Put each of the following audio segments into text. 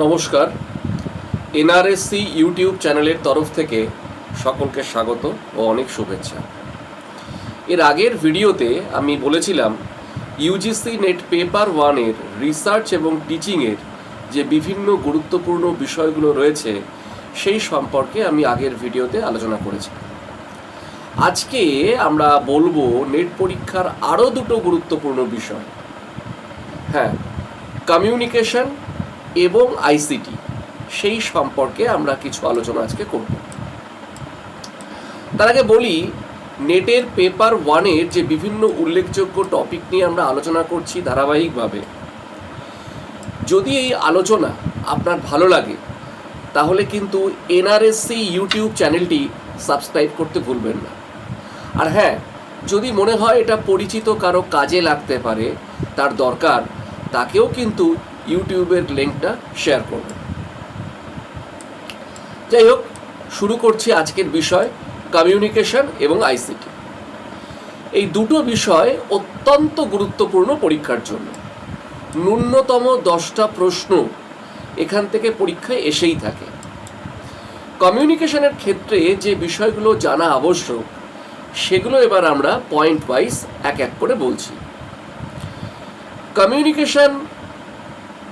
নমস্কার, এনআরএসসি ইউটিউব চ্যানেলের তরফ থেকে সকলকে স্বাগত ও অনেক শুভেচ্ছা। এর আগের ভিডিওতে আমি বলেছিলাম ইউজিসি নেট পেপার 1-এর রিসার্চ এবং টিচিংয়ের যে বিভিন্ন গুরুত্বপূর্ণ বিষয়গুলো রয়েছে সেই সম্পর্কে আমি আগের ভিডিওতে আলোচনা করেছি। আজকে আমরা বলবো নেট পরীক্ষার আরও দুটো গুরুত্বপূর্ণ বিষয়, কমিউনিকেশন এবং আইসিটি, সেই সম্পর্কে আমরা কিছু আলোচনা আজকে করব। তার আগে বলি, নেটের পেপার 1-এর যে বিভিন্ন উল্লেখযোগ্য টপিক নিয়ে আমরা আলোচনা করছি ধারাবাহিকভাবে, যদি এই আলোচনা আপনার ভালো লাগে তাহলে কিন্তু এনআরএসসি ইউটিউব চ্যানেলটি সাবস্ক্রাইব করতে ভুলবেন না। আর যদি মনে হয় এটা পরিচিত কারো কাজে লাগতে পারে, তার দরকার, তাকেও কিন্তু ইউটিউবের লিঙ্কটা শেয়ার করবেন। যাই হোক, শুরু করছি আজকের বিষয়, কমিউনিকেশন এবং আইসিটি। এই দুটো বিষয় অত্যন্ত গুরুত্বপূর্ণ পরীক্ষার জন্য। ন্যূনতম 10টা প্রশ্ন এখান থেকে পরীক্ষায় এসেই থাকে। কমিউনিকেশনের ক্ষেত্রে যে বিষয়গুলো জানা আবশ্যক সেগুলো এবার আমরা পয়েন্ট ওয়াইজ এক এক করে বলছি। কমিউনিকেশন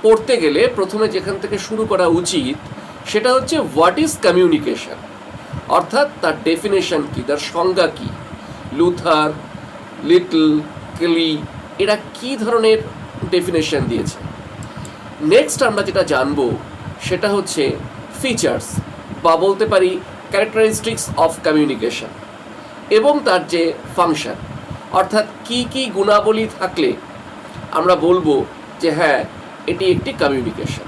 পড়তে গেলে প্রথমে যেখান থেকে শুরু করা উচিত সেটা হচ্ছে হোয়াট ইজ কমিউনিকেশন, অর্থাৎ তার ডেফিনেশন কি, তার সংজ্ঞা কি। লুথার, লিটল, কেলি এরা কি ধরনের ডেফিনেশন দিয়েছে। নেক্সট আমরা যেটা জানবো সেটা হচ্ছে ফিচার্স বা বলতে পারি ক্যারেক্টারিস্টিক্স অফ কমিউনিকেশন এবং তার যে ফাংশন, অর্থাৎ কি কি গুণাবলী থাকলে আমরা বলবো যে এটি একটি কমিউনিকেশন।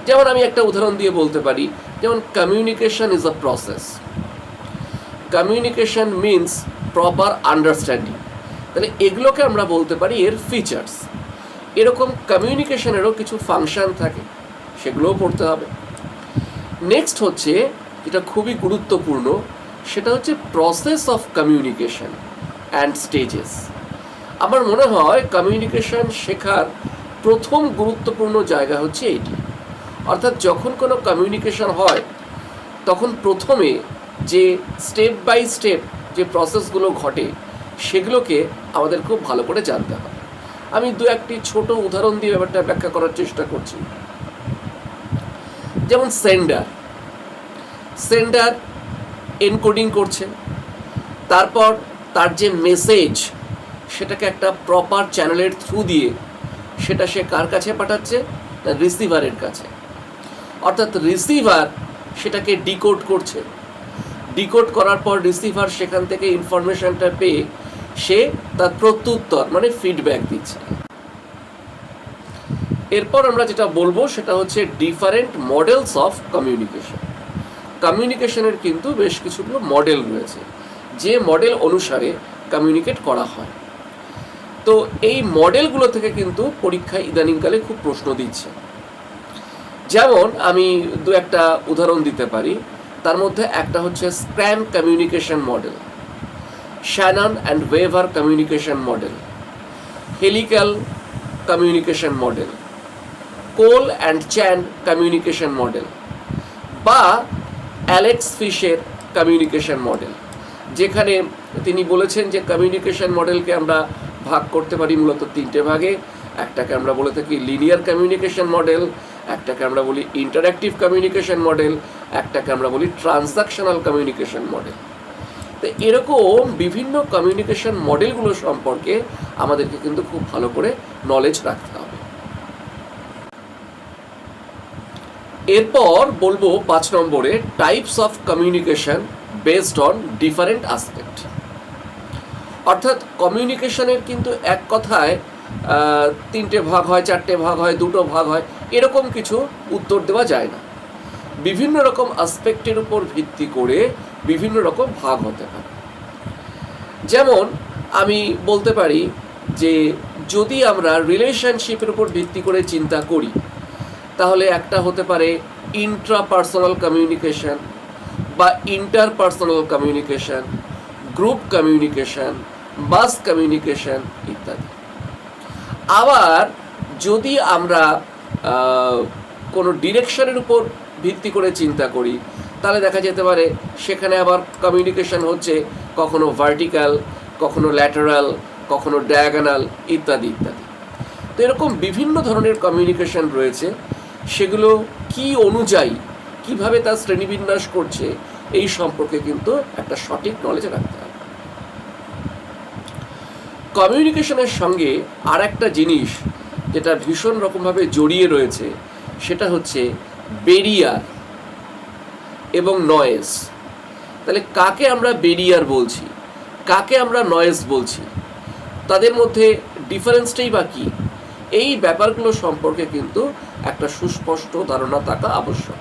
যেমন আমি একটা উদাহরণ দিয়ে বলতে পারি, যেমন communication is a process, communication means proper understanding. তাহলে এগুলোকে আমরা বলতে পারি এর ফিচার্স। এরকম কমিউনিকেশনেরও কিছু ফাংশন থাকে, সেগুলোও পড়তে হবে। নেক্সট হচ্ছে যেটা খুবই গুরুত্বপূর্ণ, সেটা হচ্ছে process of communication and stages. আমার মনে হয় কমিউনিকেশন শেখার প্রথম গুরুত্বপূর্ণ জায়গা হচ্ছে এটি। অর্থাৎ যখন কোনো কমিউনিকেশন হয় তখন প্রথমে যে স্টেপ বাই স্টেপ যে প্রসেসগুলো ঘটে সেগুলোকে আমাদের খুব ভালো করে জানতে হবে। আমি দু একটি ছোট উদাহরণ দিয়ে ব্যাপারটা ব্যাখ্যা করার চেষ্টা করছি। যেমন সেন্ডার এনকোডিং করছে, তারপর তার যে মেসেজ সেটাকে একটা প্রপার চ্যানেলের থ্রু দিয়ে সেটা সে কার কাছে পাঠাচ্ছে, রিসিভারের কাছে। অর্থাৎ রিসিভার সেটাকে ডিকোড করছে, ডিকোড করার পর রিসিভার সেখান থেকে ইনফরমেশনটা পেয়ে সে তার প্রত্যুত্তর মানে ফিডব্যাক দিচ্ছে। এরপর আমরা যেটা বলবো সেটা হচ্ছে ডিফারেন্ট মডেলস অফ কমিউনিকেশন। কমিউনিকেশনের কিন্তু বেশ কিছুগুলো মডেল রয়েছে, যে মডেল অনুসারে কমিউনিকেট করা হয়। তো এই মডেলগুলো থেকে কিন্তু পরীক্ষায় ইদানিংকালে খুব প্রশ্ন দিচ্ছে। যেমন আমি দু একটা উদাহরণ দিতে পারি। তার মধ্যে একটা হচ্ছে Schramm communication model, Shannon and Weaver communication model, helical communication model, Cole and Chan communication model বা অ্যালেক্স ফিশের কমিউনিকেশন মডেল, যেখানে তিনি বলেছেন যে কমিউনিকেশন মডেলকে আমরা ভাগ করতে পারি মূলত 3টে ভাগে। একটাকে আমরা বলে থাকি লিনিয়ার কমিউনিকেশন মডেল, একটাকে আমরা বলি ইন্টারঅ্যাক্টিভ কমিউনিকেশন মডেল, একটাকে আমরা বলি ট্রানজাকশনাল কমিউনিকেশন মডেল। তো এরকম বিভিন্ন কমিউনিকেশন মডেলগুলো সম্পর্কে আমাদেরকে কিন্তু খুব ভালো করে নলেজ রাখতে হবে। এরপর বলবো 5 নম্বরে types of communication based on different aspect. অর্থাৎ কমিউনিকেশনের কিন্তু এক কথায় 3টে ভাগ হয়, 4টে ভাগ হয়, 2টো ভাগ হয়, এরকম কিছু উত্তর দেওয়া যায় না। বিভিন্ন রকম আসপেক্টের উপর ভিত্তি করে বিভিন্ন রকম ভাগ হতে পারে। যেমন আমি বলতে পারি যে যদি আমরা রিলেশনশিপের উপর ভিত্তি করে চিন্তা করি তাহলে একটা হতে পারে ইন্ট্রাপার্সোনাল কমিউনিকেশন, বা interpersonal communication, group communication, mass communication ইত্যাদি। আবার যদি আমরা কোনো ডিরেকশনের উপর ভিত্তি করে চিন্তা করি, তাহলে দেখা যেতে পারে সেখানে আবার কমিউনিকেশন হচ্ছে কখনো ভার্টিক্যাল, কখনো ল্যাটারাল, কখনো ডায়াগোনাল ইত্যাদি ইত্যাদি। তো এরকম বিভিন্ন ধরনের কমিউনিকেশন রয়েছে, সেগুলো কি অনুযায়ী কিভাবে তার শ্রেণীবিন্যাস করছে এই সম্পর্কে কিন্তু একটা সঠিক নলেজ রাখতে হবে। কমিউনিকেশনের সঙ্গে আর একটা জিনিস যেটা ভীষণ রকমভাবে জড়িয়ে রয়েছে, সেটা হচ্ছে ব্যারিয়ার এবং নয়েজ। তাহলে কাকে আমরা ব্যারিয়ার বলছি, কাকে আমরা নয়েজ বলছি, তাদের মধ্যে ডিফারেন্সটাই বা কী, এই ব্যাপারগুলো সম্পর্কে কিন্তু একটা সুস্পষ্ট ধারণা থাকা আবশ্যক।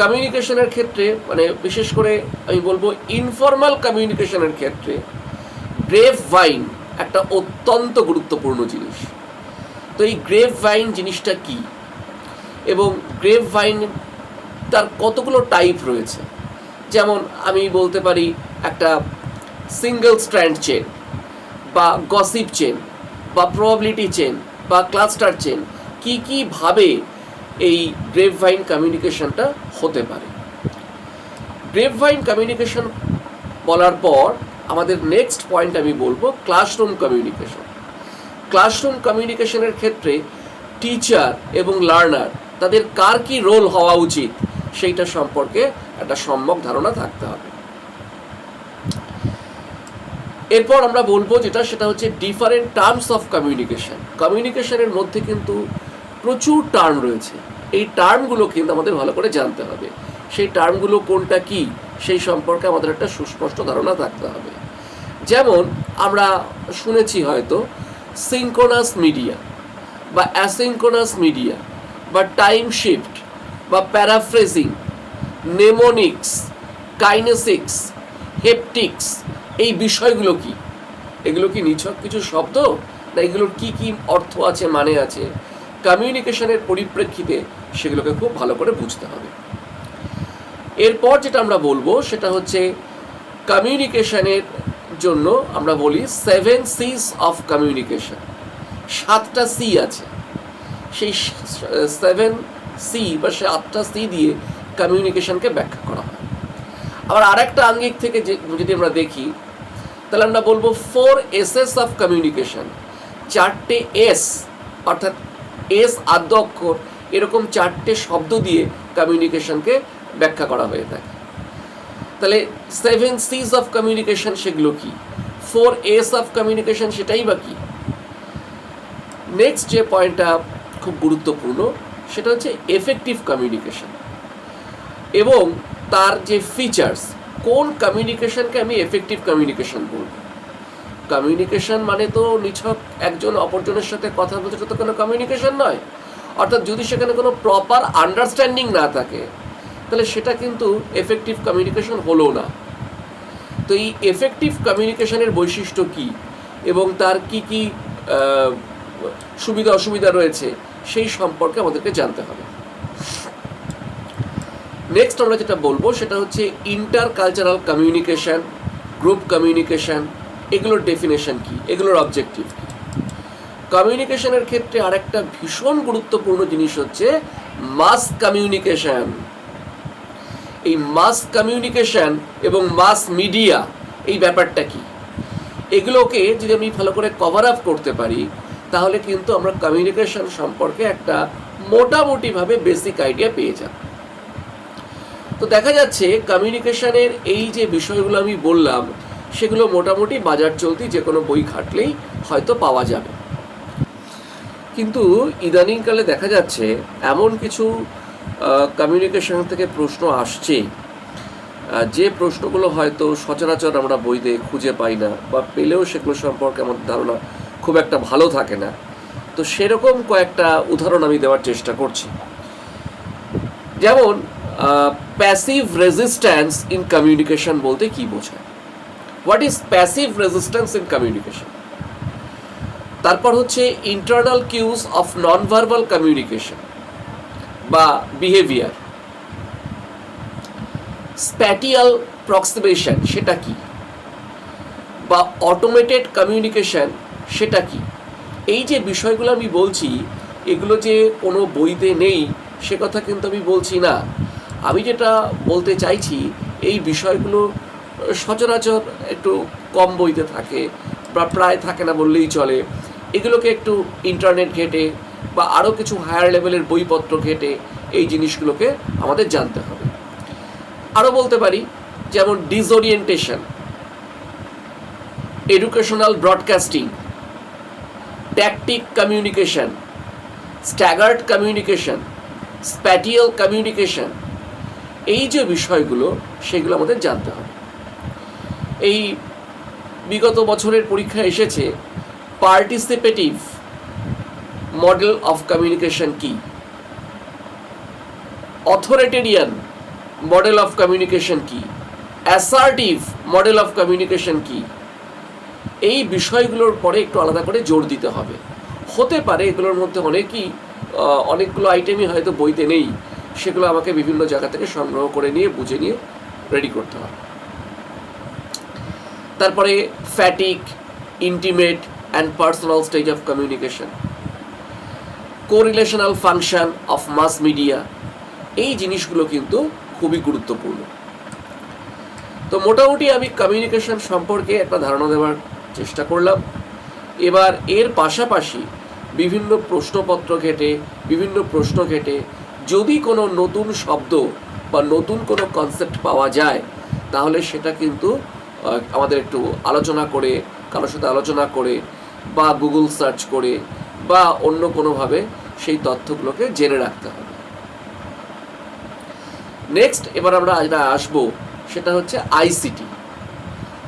কমিউনিকেশনের ক্ষেত্রে মানে বিশেষ করে আমি বলবো ইনফর্মাল কমিউনিকেশনের ক্ষেত্রে গ্রেপ ভাইন একটা অত্যন্ত গুরুত্বপূর্ণ জিনিস। তো এই গ্রেপ ভাইন জিনিসটা কি, এবং গ্রেপ ভাইন তার কতগুলো টাইপ রয়েছে, যেমন আমি বলতে পারি একটা সিঙ্গেল স্ট্র্যান্ড চেন, বা গসিপ চেন, বা প্রবাবিলিটি চেন, বা ক্লাস্টার চেন, কি কীভাবে এই গ্রেপ ভাইন কমিউনিকেশনটা হতে পারে। গ্রেপ ভাইন কমিউনিকেশন বলার পর আমাদের নেক্সট পয়েন্ট আমি বলবো ক্লাসরুম কমিউনিকেশন। ক্লাসরুম কমিউনিকেশনের ক্ষেত্রে টিচার এবং লার্নার তাদের কার কি রোল হওয়া উচিত সেইটা সম্পর্কে একটা সম্যক ধারণা থাকতে হবে। এরপর আমরা বলবো যেটা, সেটা হচ্ছে ডিফারেন্ট টার্মস অফ কমিউনিকেশন। কমিউনিকেশনের মধ্যে কিন্তু প্রচুর টার্ম রয়েছে, এই টার্মগুলো কিন্তু আমাদের ভালো করে জানতে হবে। সেই টার্মগুলো কোনটা কি সেই সম্পর্কে আমাদের একটা সুস্পষ্ট ধারণা থাকতে হবে। যেমন আমরা শুনেছি হয়তো সিনক্রোনাস মিডিয়া বা অ্যাসিনক্রোনাস মিডিয়া, বা টাইম শিফট, বা প্যারাফ্রেজিং, নেমোনিক্স, কাইনেসিক্স, হেপটিক্স, এই বিষয়গুলো কি? এগুলো কি নিছক কিছু শব্দ, না এগুলোর কি কি অর্থ আছে, মানে আছে? কমিউনিকেশনের পরিপ্রেক্ষিতে সেগুলোকে খুব ভালো করে বুঝতে হবে। এরপর যেটা আমরা বলবো সেটা হচ্ছে কমিউনিকেশনের জন্য আমরা বলি 7 C's অফ কমিউনিকেশন। 7টা সি আছে, সেই 7 সি বা 7টা সি দিয়ে কমিউনিকেশনকে ব্যাখ্যা করা হয়। আবার আরেকটা আঙ্গিক থেকে যদি আমরা দেখি, তাহলে আমরা বলবো 4 S's অফ কমিউনিকেশন। 4টে এস, অর্থাৎ এস আদ্য অক্ষর, এরকম 4টে শব্দ দিয়ে কমিউনিকেশনকে ব্যাখ্যা করা হয়ে থাকে। তাহলে 7 C's অফ কমিউনিকেশন সেগুলো কি, 4 A's অফ কমিউনিকেশন সেটাই বা কি। নেক্সট যে পয়েন্টটা খুব গুরুত্বপূর্ণ সেটা হচ্ছে এফেক্টিভ কমিউনিকেশন এবং তার যে ফিচার্স, কোন কমিউনিকেশনকে আমি এফেক্টিভ কমিউনিকেশন বলব। কমিউনিকেশন মানে তো নিছক একজন অপরজনের সাথে কথা বলতে তো কোনো কমিউনিকেশন নয়। অর্থাৎ যদি সেখানে কোনো প্রপার আন্ডারস্ট্যান্ডিং না থাকে, তাহলে সেটা কিন্তু এফেক্টিভ কমিউনিকেশন হলো না। তো এই এফেক্টিভ কমিউনিকেশনের বৈশিষ্ট্য কি এবং তার কি কি সুবিধা অসুবিধা রয়েছে সেই সম্পর্কে আমাদেরকে জানতে হবে। নেক্সট আমরা যেটা বলবো সেটা হচ্ছে inter cultural communication, group communication, এগুলোর ডেফিনেশন কি, এগুলোর অবজেক্টিভ কি। কমিউনিকেশনের ক্ষেত্রে আরেকটা ভীষণ গুরুত্বপূর্ণ জিনিস হচ্ছে মাস কমিউনিকেশন। এই মাস কমিউনিকেশন এবং মাস মিডিয়া, এই ব্যাপারটা কি, এগুলোকে যদি আমি ভালো করে কভার আপ করতে পারি, তাহলে কিন্তু আমরা কমিউনিকেশন সম্পর্কে একটা মোটামুটিভাবে বেসিক আইডিয়া পেয়ে যাব। তো দেখা যাচ্ছে কমিউনিকেশনের এই যে বিষয়গুলো আমি বললাম, সেগুলো মোটামুটি বাজার চলতি যে কোনো বই ঘাটলেই হয়তো পাওয়া যাবে। কিন্তু ইদানিংকালে দেখা যাচ্ছে এমন কিছু কমিউনিকেশন থেকে প্রশ্ন আসছে, যে প্রশ্নগুলো হয়তো সচরাচর আমরা বইতে খুঁজে পাই না, বা পেলেও সেগুলো সম্পর্কে আমার ধারণা খুব একটা ভালো থাকে না। তো সেরকম কয়েকটা উদাহরণ আমি দেওয়ার চেষ্টা করছি। যেমন প্যাসিভ রেজিস্ট্যান্স ইন কমিউনিকেশন বলতে কি বোঝায়, what is passive resistance in communication. তারপর হচ্ছে internal cues of non verbal communication বা বিহেভিয়ার, স্প্যাটিয়াল প্রক্সিমেশন সেটা কি, বা অটোমেটেড কমিউনিকেশন সেটা কি। এই যে বিষয়গুলো আমি বলছি, এগুলো যে কোনো বইতে নেই সে কথা কিন্তু আমি বলছি না। আমি যেটা বলতে চাইছি, এই বিষয়গুলো সচরাচর একটু কম বইতে থাকে, বা প্রায় থাকে না বললেই চলে। এগুলোকে একটু ইন্টারনেট ঘেটে বা আরও কিছু হায়ার লেভেলের বইপত্র ঘেটে এই জিনিসগুলোকে আমাদের জানতে হবে। আরও বলতে পারি যেমন disorientation, educational broadcasting, tactic communication, staggered communication, spatial communication, এই যে বিষয়গুলো সেগুলো আমাদের জানতে হবে। এই বিগত বছরের পরীক্ষায় এসেছে পার্টিসিপেটিভ মডেল অফ কমিউনিকেশন কি, অথরিটেরিয়ান মডেল অফ কমিউনিকেশন কি, অ্যাসার্টিভ মডেল অফ কমিউনিকেশন কি। এই বিষয়গুলোর পরে একটু আলাদা করে জোর দিতে হবে। হতে পারে এগুলোর মধ্যে অনেকগুলো আইটেমই হয়তো বইতে নেই, সেগুলো আমাকে বিভিন্ন জায়গা থেকে সংগ্রহ করে নিয়ে বুঝে নিয়ে রেডি করতে হবে। তারপরে phatic, intimate and personal stage of communication, correlational function of mass media, এই জিনিসগুলো কিন্তু খুবই গুরুত্বপূর্ণ। তো মোটামুটি আমি কমিউনিকেশন সম্পর্কে একটা ধারণা দেওয়ার চেষ্টা করলাম। এবার এর পাশাপাশি বিভিন্ন প্রশ্নপত্র ঘেটে, বিভিন্ন প্রশ্ন ঘেটে যদি কোনো নতুন শব্দ বা নতুন কোনো কনসেপ্ট পাওয়া যায়, তাহলে সেটা কিন্তু আমাদের একটু আলোচনা করে, কারোর সাথে আলোচনা করে বা গুগল সার্চ করে বা অন্য কোনোভাবে সেই তথ্যগুলোকে জেনে রাখতে হবে। নেক্সট এবার আমরা যেটা আসবো সেটা হচ্ছে আইসিটি,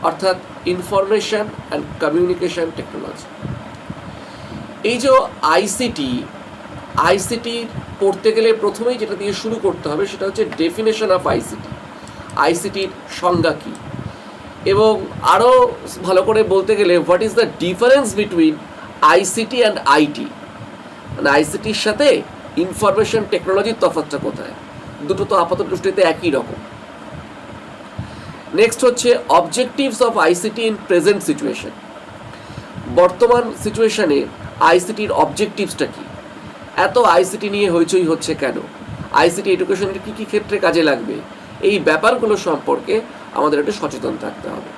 অর্থাৎ ইনফরমেশন অ্যান্ড কমিউনিকেশন টেকনোলজি। এই যে আইসিটি পড়তে গেলে প্রথমেই যেটা দিয়ে শুরু করতে হবে সেটা হচ্ছে ডেফিনেশন অফ আইসিটি, আইসিটির সংজ্ঞা কী, এবং আরও ভালো করে বলতে গেলে what is the difference between ICT and IT, মানে আইসিটির সাথে ইনফরমেশন টেকনোলজির তফাৎটা কোথায়, দুটো তো আপাত দৃষ্টিতে একই রকম। নেক্সট হচ্ছে objectives of ICT in present situation, বর্তমান সিচুয়েশনে আইসিটির অবজেক্টিভসটা কি, এত আইসিটি নিয়ে হইচই হচ্ছে কেন, আইসিটি এডুকেশনের কী কী ক্ষেত্রে কাজে লাগবে, এই ব্যাপারগুলো সম্পর্কে আমাদের একটু সচেতন থাকতে হবে।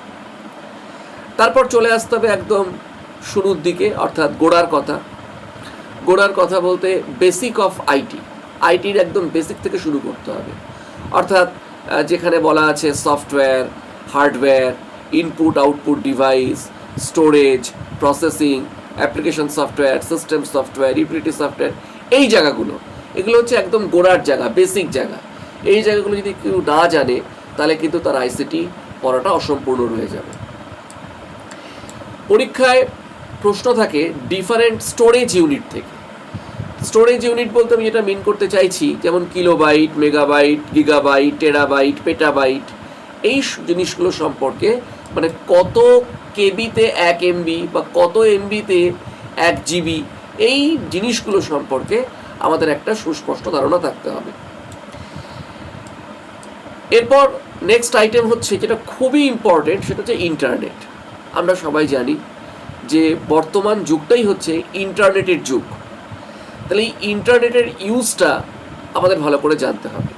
তারপর চলে আসতে হবে একদম শুরুর দিকে, অর্থাৎ গোড়ার কথা বলতে বেসিক অফ আইটির একদম বেসিক থেকে শুরু করতে হবে। অর্থাৎ যেখানে বলা আছে software, hardware, input output device, storage, processing, application software, system software, utility software, এই জায়গাগুলো, এগুলো হচ্ছে একদম গোড়ার জায়গা, বেসিক জায়গা। এই জায়গাগুলো যদি কেউ না জানে তাহলে কিন্তু তার আইসিটি পড়াটা অসম্পূর্ণ রয়ে যাবে। পরীক্ষায় প্রশ্ন থাকে ডিফারেন্ট স্টোরেজ ইউনিট থেকে। স্টোরেজ ইউনিট বলতে আমি যেটা মিন করতে চাইছি, যেমন kilobyte, megabyte, gigabyte, terabyte, petabyte, এই জিনিসগুলো সম্পর্কে, মানে কত কেবিতে 1 এমবি বা কত এমবিতে 1 জিবি, এই জিনিসগুলো সম্পর্কে আমাদের একটা সুস্পষ্ট ধারণা থাকতে হবে। এরপর নেক্সট আইটেম হচ্ছে যেটা খুবই ইম্পর্টেন্ট, সেটা হচ্ছে ইন্টারনেট। আমরা সবাই জানি যে বর্তমান যুগটাই হচ্ছে ইন্টারনেটের যুগ। তাহলে এই ইন্টারনেটের ইউজটা আমাদের ভালো করে জানতে হবে।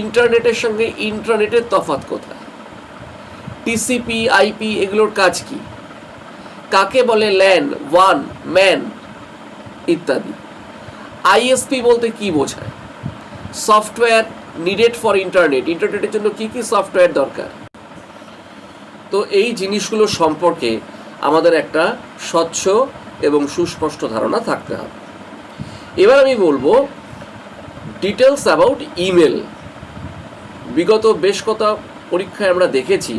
ইন্টারনেটের সঙ্গে ইন্টারনেটের তফাৎ কোথায়, টিসিপি, আইপি, এগুলোর কাজ কি, কাকে বলে ল্যান, ওয়ান, ম্যান ইত্যাদি। আইএসপি বলতে কি বোঝায়, সফটওয়্যার নিডেড ফর ইন্টারনেটের জন্য কি কি সফটওয়্যার দরকার। তো এই জিনিসগুলো সম্পর্কে আমাদের একটা স্বচ্ছ এবং সুস্পষ্ট ধারণা থাকতে হবে। এবার আমি বলবো ডিটেলস অ্যাবাউট ইমেল। বিগত বেশ কত পরীক্ষায় আমরা দেখেছি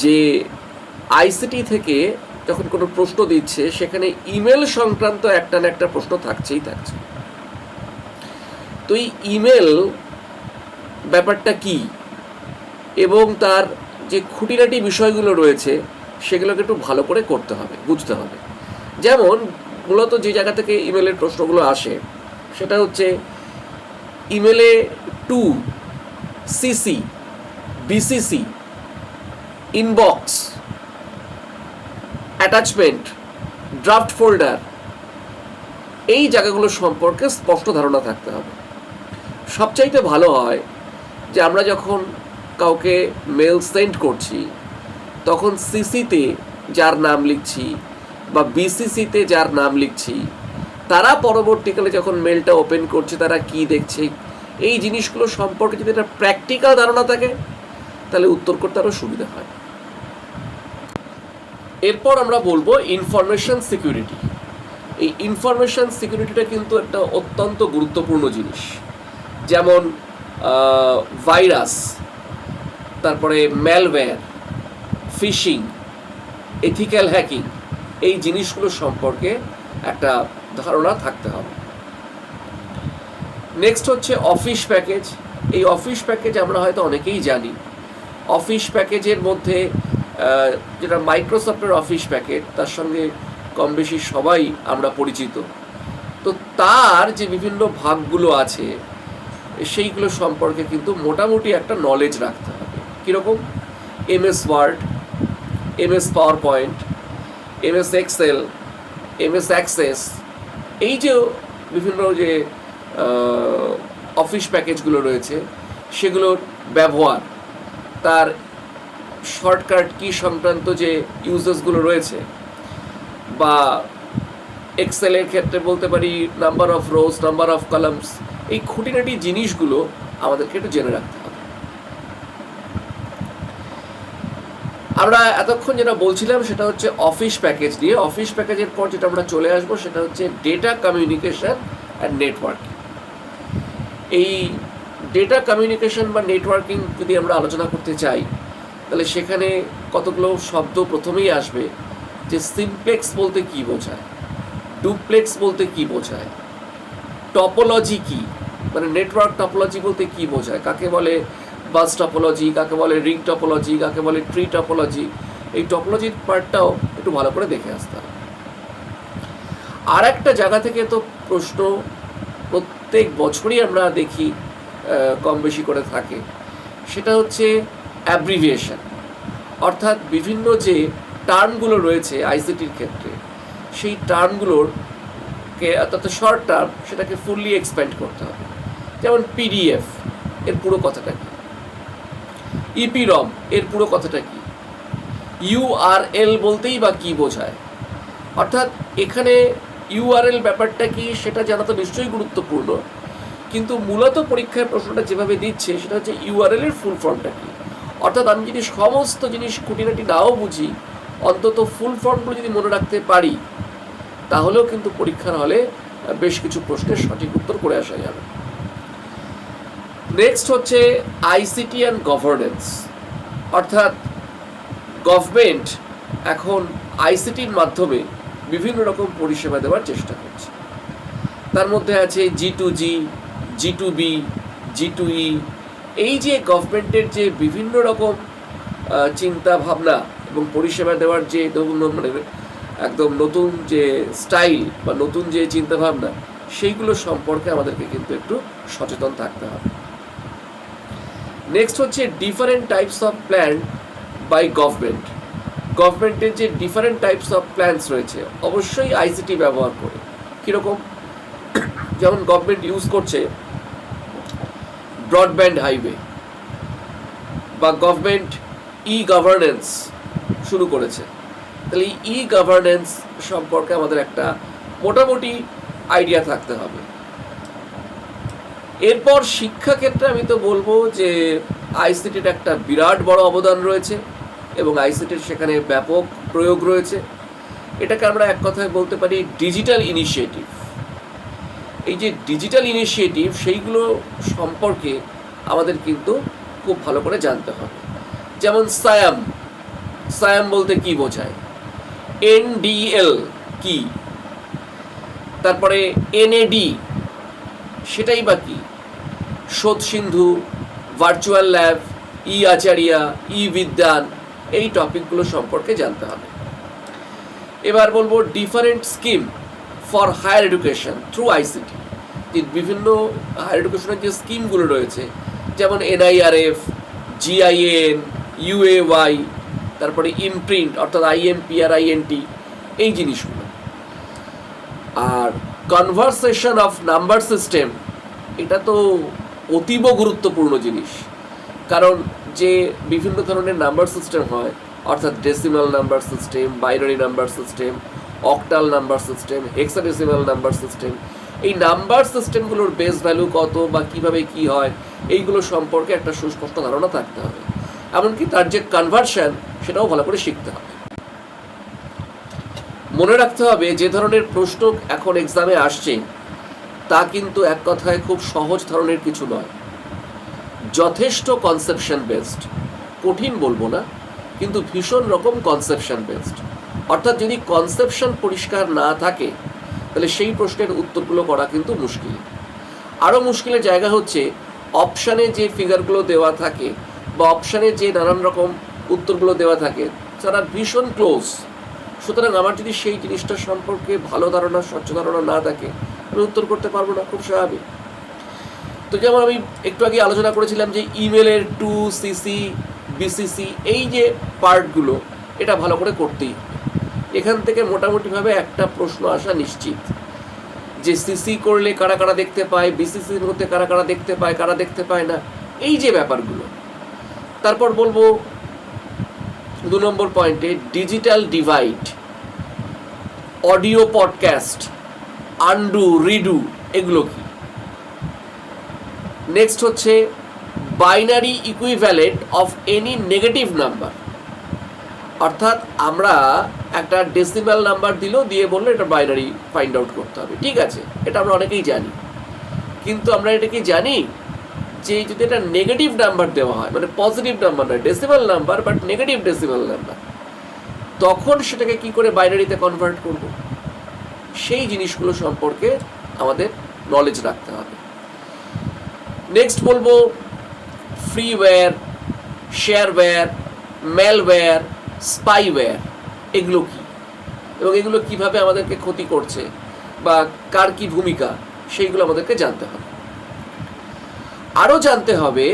যে আইসিটি থেকে যখন কোনো প্রশ্ন দিচ্ছে সেখানে ইমেল সংক্রান্ত একটা না একটা প্রশ্ন থাকছে। তো এই ইমেল ব্যাপারটা কি এবং তার যে খুঁটিনাটি বিষয়গুলো রয়েছে সেগুলোকে একটু ভালো করে করতে হবে, বুঝতে হবে। যেমন মূলত যে জায়গা থেকে ইমেলের প্রশ্নগুলো আসে সেটা হচ্ছে ইমেলে to, CC, BCC, inbox, attachment, draft folder, এই জায়গাগুলো সম্পর্কে স্পষ্ট ধারণা থাকতে হবে। সবচাইতে ভালো হয় যে আমরা যখন কাউকে মেল সেন্ড করছি তখন সিসিতে যার নাম লিখছি বা বিসিসিতে যার নাম লিখছি, তারা পরবর্তীকালে যখন মেলটা ওপেন করছে তারা কি দেখছে, এই জিনিসগুলো সম্পর্কে যদি একটা প্র্যাকটিক্যাল ধারণা থাকে তাহলে উত্তর করতে আরও সুবিধা হয়। এরপর আমরা বলবো ইনফরমেশন সিকিউরিটি। এই ইনফরমেশন সিকিউরিটিটা কিন্তু একটা অত্যন্ত গুরুত্বপূর্ণ জিনিস। যেমন ভাইরাস, তারপরে ম্যালওয়্যার, ফিশিং, এথিক্যাল হ্যাকিং, এই জিনিসগুলো সম্পর্কে একটা ধারণা থাকতে হবে। নেক্সট হচ্ছে অফিস প্যাকেজ। এই অফিস প্যাকেজ আমরা হয়তো অনেকেই জানি। অফিস প্যাকেজের মধ্যে যেটা মাইক্রোসফটের অফিস প্যাকেজ, তার সঙ্গে কম বেশি সবাই আমরা পরিচিত। তো তার যে বিভিন্ন ভাগগুলো আছে সেইগুলো সম্পর্কে কিন্তু মোটামুটি একটা নলেজ রাখতে হবে। কীরকম? MS Word, MS PowerPoint, MS Excel, MS Access, এই যে বিভিন্ন যে অফিস প্যাকেজগুলো রয়েছে সেগুলোর ব্যবহার, তার শর্টকাট কি সংক্রান্ত যে ইউজেসগুলো রয়েছে, বা এক্সেলের ক্ষেত্রে বলতে পারি number of rose, number of columns, এই খুঁটিনাটি জিনিসগুলো আমাদেরকে একটু জেনে রাখতে হবে। আমরা এতক্ষণ যেটা বলছিলাম সেটা হচ্ছে অফিস প্যাকেজ নিয়ে। অফিস প্যাকেজের পর যেটা আমরা চলে আসবো সেটা হচ্ছে ডেটা কমিউনিকেশন অ্যান্ড নেটওয়ার্কিং। এই ডেটা কমিউনিকেশন বা নেটওয়ার্কিং যদি আমরা আলোচনা করতে চাই তাহলে সেখানে কতগুলো শব্দ প্রথমেই আসবে, যে সিমপ্লেক্স বলতে কি বোঝায়, ডুপ্লেক্স বলতে কি বোঝায়, টপোলজি কি, মানে নেটওয়ার্ক টপোলজি বলতে কি বোঝায়, কাকে বলে বাস টপোলজি, কাকে বলে রিং টপোলজি, কাকে বলে ট্রি টপোলজি, এই টপোলজির পার্টটাও একটু ভালো করে দেখে আসতে হবে। আর একটা জায়গা থেকে তো প্রশ্ন প্রত্যেক বছরই আমরা দেখি কম বেশি করে থাকে, সেটা হচ্ছে অ্যাব্রিভিয়েশন, অর্থাৎ বিভিন্ন যে টার্মগুলো রয়েছে আইসিটির ক্ষেত্রে সেই টার্মগুলোরকে, অর্থাৎ শর্ট টার্ম, সেটাকে ফুললি এক্সপ্যান্ড করতে হবে। যেমন পিডিএফ, এর পুরো কথাটা কি, ইপিরম, এর পুরো কথাটা কি, ইউআরএল বলতেই বা কি বোঝায়, অর্থাৎ এখানে ইউআরএল ব্যাপারটা কি সেটা জানা তো নিশ্চয়ই গুরুত্বপূর্ণ, কিন্তু মূলত পরীক্ষার প্রশ্নটা যেভাবে দিচ্ছে সেটা হচ্ছে ইউআরএল এর ফুল ফর্মটা কি। অর্থাৎ আমি যদি সমস্ত জিনিস খুঁটিনাটি নাও বুঝি, অন্তত ফুল ফর্মগুলো যদি মনে রাখতে পারি তাহলেও কিন্তু পরীক্ষার হলে বেশ কিছু প্রশ্নের সঠিক উত্তর করে আসা যাবে। নেক্সট হচ্ছে আইসিটি অ্যান্ড গভর্নেন্স, অর্থাৎ গভর্নমেন্ট এখন আইসিটির মাধ্যমে বিভিন্ন রকম পরিষেবা দেওয়ার চেষ্টা করছে। তার মধ্যে আছে G2G, G2B, G2E, এই যে গভর্নমেন্টের যে বিভিন্ন রকম চিন্তা ভাবনা এবং পরিষেবা দেওয়ার যে মানে একদম নতুন যে স্টাইল বা নতুন যে চিন্তা ভাবনা, সেইগুলো সম্পর্কে আমাদেরকে কিন্তু একটু সচেতন থাকতে হবে। নেক্সট হচ্ছে different types of plan by government. গভর্নমেন্টের যে ডিফারেন্ট টাইপস অফ প্ল্যানস রয়েছে অবশ্যই আইসিটি ব্যবহার করে। কীরকম? যেমন গভর্নমেন্ট ইউজ করছে ব্রডব্যান্ড হাইওয়ে, বা গভর্নমেন্ট ই গভর্নেন্স শুরু করেছে, তাহলে এই ই গভর্নেন্স সম্পর্কে আমাদের একটা মোটামুটি আইডিয়া থাকতে হবে। এরপর শিক্ষাক্ষেত্রে আমি তো বলবো যে আইসিটির একটা বিরাট বড় অবদান রয়েছে এবং আইসিটির সেখানে ব্যাপক প্রয়োগ রয়েছে। এটাকে আমরা এক কথায় বলতে পারি ডিজিটাল ইনিশিয়েটিভ। এই যে ডিজিটাল ইনিশিয়েটিভ সেইগুলো সম্পর্কে আমাদের কিন্তু খুব ভালো করে জানতে হবে। যেমন সায়াম বলতে কি বোঝায়, এনডিএল কি, তারপরে এনএডি সেটাই বা কি, শোধ সিন্ধু, ভার্চুয়াল ল্যাব, ই আচারিয়া, ই বিদ্যান, এই টপিকগুলো সম্পর্কে জানতে হবে। এবার বলবো different scheme for higher education through ICT. বিভিন্ন হায়ার এডুকেশনের যে স্কিমগুলো রয়েছে, যেমন NIRF, GIN, UAY, তারপরে ইমপ্রিন্ট অর্থাৎ IMPRINT, এই জিনিসগুলো। আর কনভারসেশন অফ নাম্বার সিস্টেম, এটা তো অতীব গুরুত্বপূর্ণ জিনিস, কারণ যে বিভিন্ন ধরনের নাম্বার সিস্টেম হয়, অর্থাৎ decimal number system, binary number system, octal number system, hexadecimal number system, এই নাম্বার সিস্টেমগুলোর বেস ভ্যালু কত বা কিভাবে কি হয়, এইগুলো সম্পর্কে একটা সুস্পষ্ট ধারণা থাকতে হবে। এমনকি তার যে কনভার্সন, সেটাও ভালো করে শিখতে হবে। মনে রাখতে হবে যে ধরনের প্রশ্ন এখন এক্সামে আসছে তা কিন্তু এক কথায় খুব সহজ ধরনের কিছু নয়, যথেষ্ট কনসেপশন বেসড। কঠিন বলবো না, কিন্তু ভীষণ রকম কনসেপশন বেসড। অর্থাৎ যদি কনসেপশন পরিষ্কার না থাকে তাহলে সেই প্রশ্নের উত্তরগুলো করা কিন্তু মুশকিল। আরও মুশকিলের জায়গা হচ্ছে অপশানে যে ফিগারগুলো দেওয়া থাকে বা অপশানে যে নানান রকম উত্তরগুলো দেওয়া থাকে তারা ভীষণ ক্লোজ। সুতরাং আমার যদি সেই জিনিসটা সম্পর্কে ভালো ধারণা, স্বচ্ছ ধারণা না থাকে, আমি উত্তর করতে পারবো না, খুব স্বাভাবিক। তো যেমন আমি একটু আগে আলোচনা করেছিলাম যে ইমেলের 2CC, BCC, এই যে পার্টগুলো, এটা ভালো করে করতেই হবে। এখান থেকে মোটামুটিভাবে একটা প্রশ্ন আসা নিশ্চিত যে CC করলে কারা কারা দেখতে পায়, BCCর মধ্যে কারা কারা দেখতে পায়, কারা দেখতে পায় না, এই যে ব্যাপারগুলো। তারপর বলবো 2 নম্বর পয়েন্টে digital divide, audio podcast, undo, redo, এগুলো কি। নেক্সট হচ্ছে binary equivalent of any negative number, অর্থাৎ আমরা একটা ডেসিমাল নাম্বার দিয়ে বললো এটা বাইনারি ফাইন্ড আউট করতে হবে। ঠিক আছে, এটা আমরা অনেকেই জানি, কিন্তু আমরা এটা কি জানি যে যদি এটা নেগেটিভ নাম্বার দেওয়া হয়, মানে পজিটিভ নাম্বার নয়, decimal number but negative decimal number, তখন সেটাকে কি করে বাইনারিতে কনভার্ট করব, সেই জিনিসগুলো সম্পর্কে আমাদের নলেজ রাখতে হবে। নেক্সট বলবো ফ্রিওয়্যার, শেয়ারওয়্যার, ম্যালওয়্যার, স্পাইওয়্যার, এগুলো কি এবং এগুলো কিভাবে আমাদেরকে ক্ষতি করছে বা কার কি ভূমিকা, সেইগুলো আমাদেরকে জানতে হবে। আরও জানতে হবে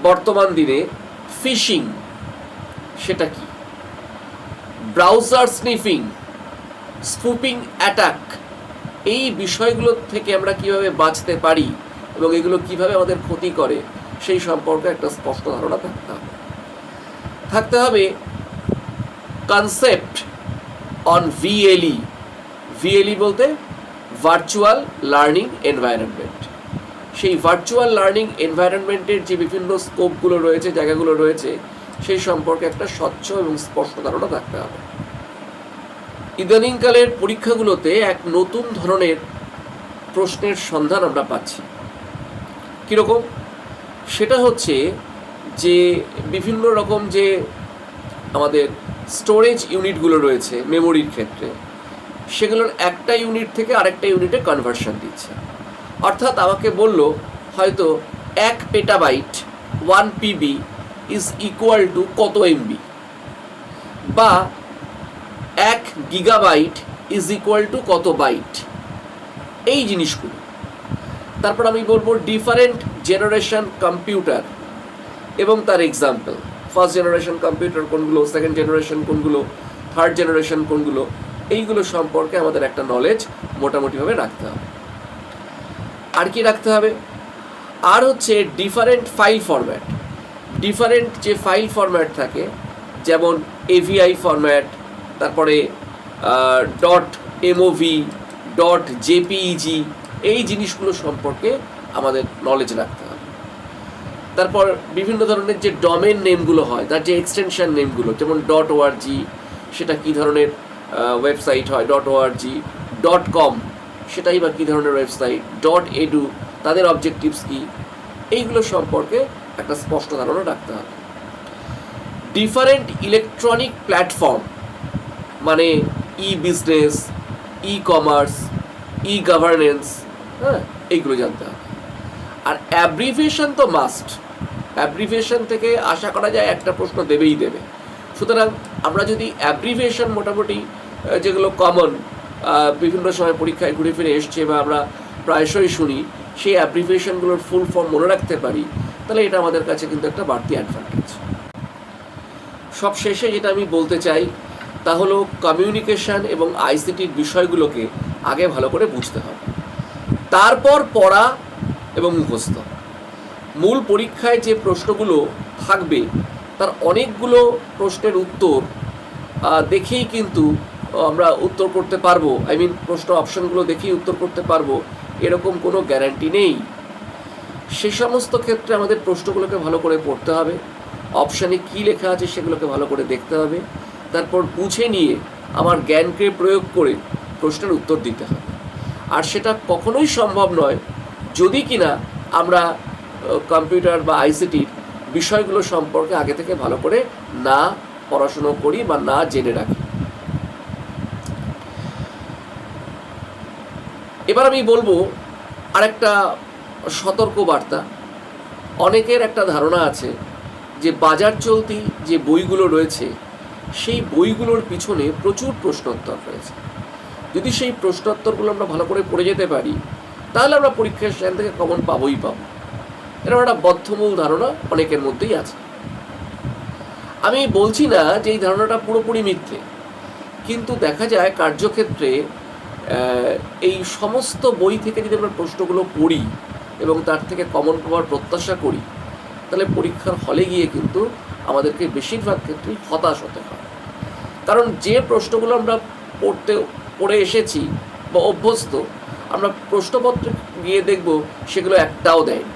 বর্তমান দিনে ফিশিং সেটা কি, ব্রাউজার স্নিফিং, স্পুপিং অ্যাটাক, এই বিষয়গুলো থেকে আমরা কিভাবে বাঁচতে পারি এবং এগুলো কিভাবে আমাদের ক্ষতি করে সেই সম্পর্কে একটা স্পষ্ট ধারণা থাকতে হবে। কনসেপ্ট অন VLE, VLE বলতে ভার্চুয়াল লার্নিং এনভায়রনমেন্ট। সেই ভার্চুয়াল লার্নিং এনভায়রনমেন্টের যে বিভিন্ন স্কোপগুলো রয়েছে, জায়গাগুলো রয়েছে, সেই সম্পর্কে একটা স্বচ্ছ এবং স্পষ্ট ধারণা থাকতে হবে। ইদানিংকালের পরীক্ষাগুলোতে এক নতুন ধরনের প্রশ্নের সন্ধান আমরা পাচ্ছি। কীরকম? সেটা হচ্ছে যে বিভিন্ন রকম যে আমাদের স্টোরেজ ইউনিটগুলো রয়েছে মেমোরির ক্ষেত্রে, সেগুলোর একটা ইউনিট থেকে আরেকটা ইউনিটে কনভার্সন দিচ্ছে। অর্থাৎ আমাকে বললো হয়তো 1 petabyte 1 PB is equal to কত MB, বা 1 গিগাবাইট ইজ ইকুয়াল টু কত বাইট, এই জিনিসগুলো। তারপর আমি বলবো ডিফারেন্ট জেনারেশন কম্পিউটার এবং তার এক্সাম্পল, ফার্স্ট জেনারেশন কম্পিউটার কোনগুলো, সেকেন্ড জেনারেশন কোনগুলো, থার্ড জেনারেশন কোনগুলো, এইগুলো সম্পর্কে আমাদের একটা নলেজ মোটামুটিভাবে রাখতে হবে। আর কি রাখতে হবে? আর হচ্ছে ডিফারেন্ট ফাইল ফরম্যাট, ডিফারেন্ট যে ফাইল ফরম্যাট থাকে, যেমন AVI ফরম্যাট, তারপরে .mov, .jpeg, এই জিনিসগুলো সম্পর্কে আমাদের নলেজ রাখতে হবে। তারপর বিভিন্ন ধরনের যে ডোমেন নেমগুলো হয়, তার যে এক্সটেনশন নেমগুলো, যেমন .org, সেটা কী ধরনের ওয়েবসাইট হয়, .org, .com, সেটাই বা কী ধরনের ওয়েবসাইট, .edu, তাদের অবজেক্টিভস কী, এইগুলো সম্পর্কে একটা স্পষ্ট ধারণা রাখতে হবে। ডিফারেন্ট ইলেকট্রনিক প্ল্যাটফর্ম, মানে বিজনেস, কমার্স, গভর্নেন্স, হ্যাঁ, এইগুলো জানতে হবে। আর অ্যাব্রিভিয়েশন তো মাস্ট, অ্যাব্রিভিয়েশন থেকে আশা করা যায় একটা প্রশ্ন দেবেই দেবে। সুতরাং আমরা যদি অ্যাব্রিভিয়েশন মোটামুটি যেগুলো কমন বিভিন্ন সময় পরীক্ষায় ঘুরে ফিরে এসছে বা আমরা প্রায়শই শুনি সেই অ্যাব্রিভিয়েশনগুলোর ফুল ফর্ম মনে রাখতে পারি, তাহলে এটা আমাদের কাছে কিন্তু একটা বাড়তি অ্যাডভান্টেজ। সব শেষে যেটা আমি বলতে চাই তা হলো কমিউনিকেশন এবং আইসিটির বিষয়গুলোকে আগে ভালো করে বুঝতে হবে, তারপর পড়া এবং মুখস্থ। মূল পরীক্ষায় যে প্রশ্নগুলো থাকবে তার অনেকগুলো প্রশ্নের উত্তর দেখেই কিন্তু আমরা উত্তর করতে পারবো, প্রশ্ন অপশনগুলো দেখেই উত্তর করতে পারবো এরকম কোনো গ্যারান্টি নেই। সে সমস্ত ক্ষেত্রে আমাদের প্রশ্নগুলোকে ভালো করে পড়তে হবে, অপশানে কী লেখা আছে সেগুলোকে ভালো করে দেখতে হবে, তারপর বুঝে নিয়ে আমার জ্ঞানকে প্রয়োগ করে প্রশ্নের উত্তর দিতে হবে। আর সেটা কখনোই সম্ভব নয় যদি কিনা আমরা কম্পিউটার বা আইসিটির বিষয়গুলো সম্পর্কে আগে থেকে ভালো করে না পড়াশুনো করি বা না জেনে রাখি। এবার আমি বলবো আরেকটা সতর্ক বার্তা। অনেকের একটা ধারণা আছে যে বাজার চলতি যে বইগুলো রয়েছে সেই বইগুলোর পিছনে প্রচুর প্রশ্নোত্তর রয়েছে। যদি সেই প্রশ্নোত্তরগুলো আমরা ভালো করে পড়ে যেতে পারি তাহলে আমরা পরীক্ষার সেখান থেকে কমন পাবোই পাবো। এরকম একটা বদ্ধমূল ধারণা অনেকের মধ্যেই আছে। আমি বলছি না যে এই ধারণাটা পুরোপুরি মিথ্যে, কিন্তু দেখা যায় কার্যক্ষেত্রে এই সমস্ত বই থেকে যদি আমরা প্রশ্নগুলো পড়ি এবং তার থেকে কমন পাওয়ার প্রত্যাশা করি তাহলে পরীক্ষার হলে গিয়ে কিন্তু আমাদেরকে বেশিরভাগ ক্ষেত্রেই হতাশ হতে হয়। কারণ যে প্রশ্নগুলো আমরা পড়ে এসেছি বা অভ্যস্ত, আমরা প্রশ্নপত্রে গিয়ে দেখব সেগুলো একটাও দেয়নি।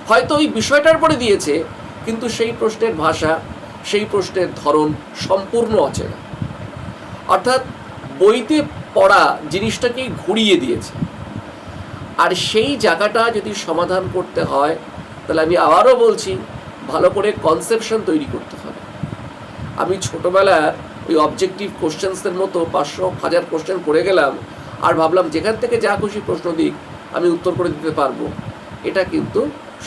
হয়তো ওই বিষয়টার পরে দিয়েছে কিন্তু সেই প্রশ্নের ভাষা, সেই প্রশ্নের ধরন সম্পূর্ণ অচেনা। অর্থাৎ বইতে পড়া জিনিসটাকেই ঘুরিয়ে দিয়েছে। আর সেই জায়গাটা যদি সমাধান করতে হয় তাহলে আমি আবারও বলছি ভালো করে কনসেপশন তৈরি করতে হবে। আমি ছোটোবেলার ওই অবজেক্টিভ কোশ্চেন্সের মতো 500,000 কোশ্চেন করে গেলাম আর ভাবলাম যেখান থেকে যা খুশি প্রশ্ন দিক আমি উত্তর করে দিতে পারবো। এটা কিন্তু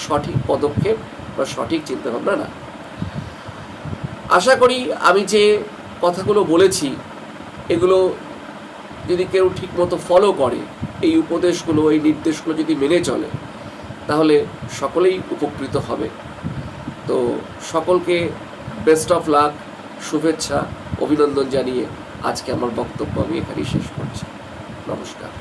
সঠিক পদক্ষেপ বা সঠিক চিন্তাভাবনা না। আশা করি আমি যে কথাগুলো বলেছি এগুলো যদি কেউ ঠিকমতো ফলো করে, এই উপদেশগুলো, এই নির্দেশগুলো যদি মেনে চলে তাহলে সকলেই উপকৃত হবে। তো সকলকে বেস্ট অফ লাক, শুভেচ্ছা, অভিনন্দন জানিয়ে আজকে আমার বক্তব্য আমি এখানেই শেষ করছি। নমস্কার।